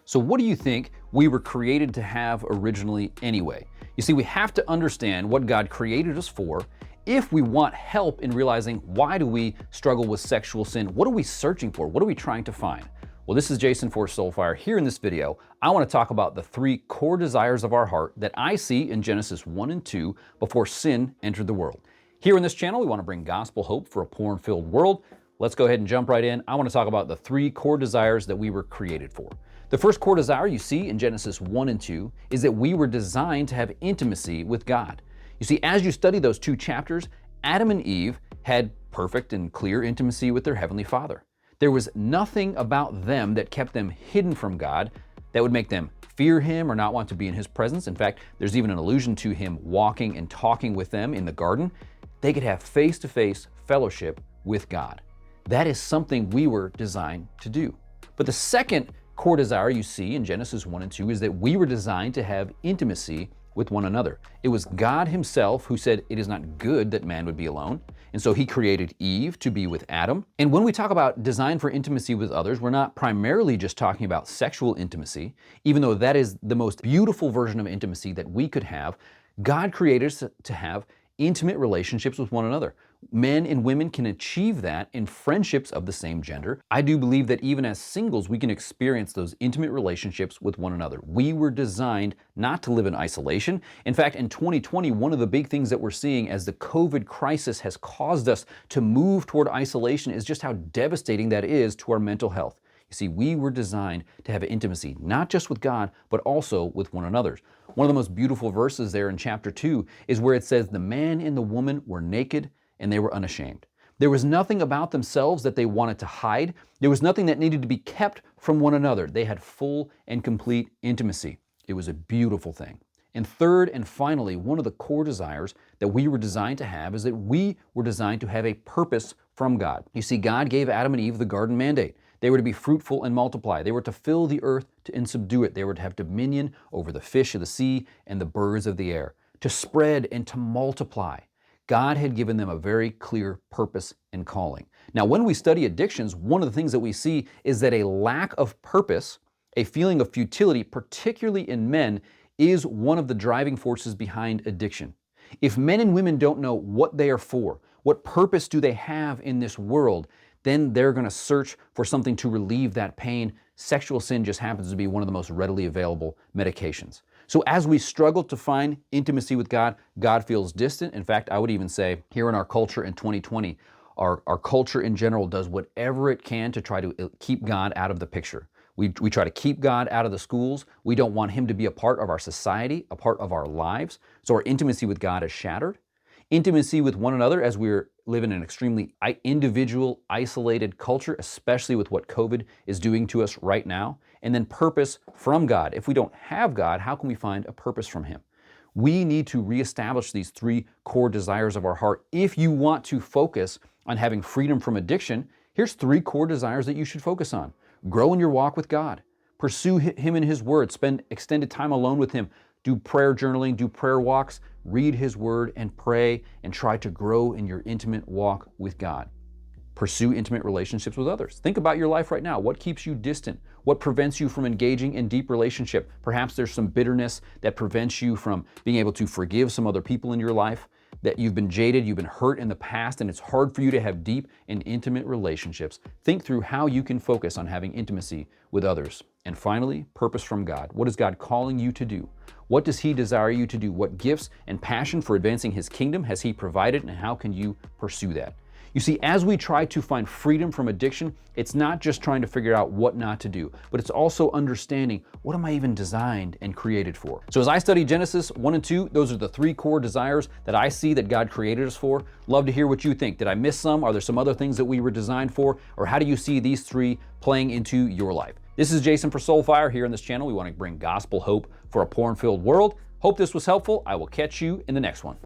So what do you think we were created to have originally anyway? You see, we have to understand what God created us for if we want help in realizing why do we struggle with sexual sin? What are we searching for? What are we trying to find? Well, this is Jason for Soulfire. Here in this video, I want to talk about the three core desires of our heart that I see in Genesis 1 and 2 before sin entered the world. Here in this channel, we want to bring gospel hope for a porn-filled world. Let's go ahead and jump right in. I want to talk about the three core desires that we were created for. The first core desire you see in Genesis 1 and 2 is that we were designed to have intimacy with God. You see, as you study those two chapters, Adam and Eve had perfect and clear intimacy with their Heavenly Father. There was nothing about them that kept them hidden from God that would make them fear Him or not want to be in His presence. In fact, there's even an allusion to Him walking and talking with them in the garden. They could have face-to-face fellowship with God. That is something we were designed to do. But the second core desire you see in Genesis 1 and 2 is that we were designed to have intimacy with one another. It was God Himself who said it is not good that man would be alone. And so He created Eve to be with Adam. And when we talk about design for intimacy with others, we're not primarily just talking about sexual intimacy, even though that is the most beautiful version of intimacy that we could have. God created us to have intimate relationships with one another. Men and women can achieve that in friendships of the same gender. I do believe that even as singles, we can experience those intimate relationships with one another. We were designed not to live in isolation. In fact, in 2020, one of the big things that we're seeing as the COVID crisis has caused us to move toward isolation is just how devastating that is to our mental health. You see, we were designed to have intimacy, not just with God, but also with one another. One of the most beautiful verses there in chapter 2 is where it says, "The man and the woman were naked and they were unashamed." There was nothing about themselves that they wanted to hide. There was nothing that needed to be kept from one another. They had full and complete intimacy. It was a beautiful thing. And third and finally, one of the core desires that we were designed to have is that we were designed to have a purpose from God. You see, God gave Adam and Eve the garden mandate. They were to be fruitful and multiply. They were to fill the earth and subdue it. They were to have dominion over the fish of the sea and the birds of the air, to spread and to multiply. God had given them a very clear purpose and calling. Now, when we study addictions, one of the things that we see is that a lack of purpose, a feeling of futility, particularly in men, is one of the driving forces behind addiction. If men and women don't know what they are for, what purpose do they have in this world, then they're going to search for something to relieve that pain. Sexual sin just happens to be one of the most readily available medications. So as we struggle to find intimacy with God, God feels distant. In fact, I would even say here in our culture in 2020, our culture in general does whatever it can to try to keep God out of the picture. We try to keep God out of the schools. We don't want Him to be a part of our society, a part of our lives. So our intimacy with God is shattered. Intimacy with one another as we live in an extremely individual, isolated culture, especially with what COVID is doing to us right now. And then purpose from God. If we don't have God, how can we find a purpose from Him? We need to reestablish these three core desires of our heart. If you want to focus on having freedom from addiction, here's three core desires that you should focus on. Grow in your walk with God. Pursue Him in His Word. Spend extended time alone with Him. Do prayer journaling, do prayer walks, read His Word and pray, and try to grow in your intimate walk with God. Pursue intimate relationships with others. Think about your life right now. What keeps you distant? What prevents you from engaging in deep relationship? Perhaps there's some bitterness that prevents you from being able to forgive some other people in your life, that you've been jaded, you've been hurt in the past, and it's hard for you to have deep and intimate relationships. Think through how you can focus on having intimacy with others. And finally, purpose from God. What is God calling you to do? What does He desire you to do? What gifts and passion for advancing His kingdom has He provided, and how can you pursue that? You see, as we try to find freedom from addiction, it's not just trying to figure out what not to do, but it's also understanding, what am I even designed and created for? So as I study Genesis 1 and 2, those are the three core desires that I see that God created us for. Love to hear what you think. Did I miss some? Are there some other things that we were designed for? Or how do you see these three playing into your life? This is Jason for Soulfire. Here in this channel, we want to bring gospel hope for a porn-filled world. Hope this was helpful. I will catch you in the next one.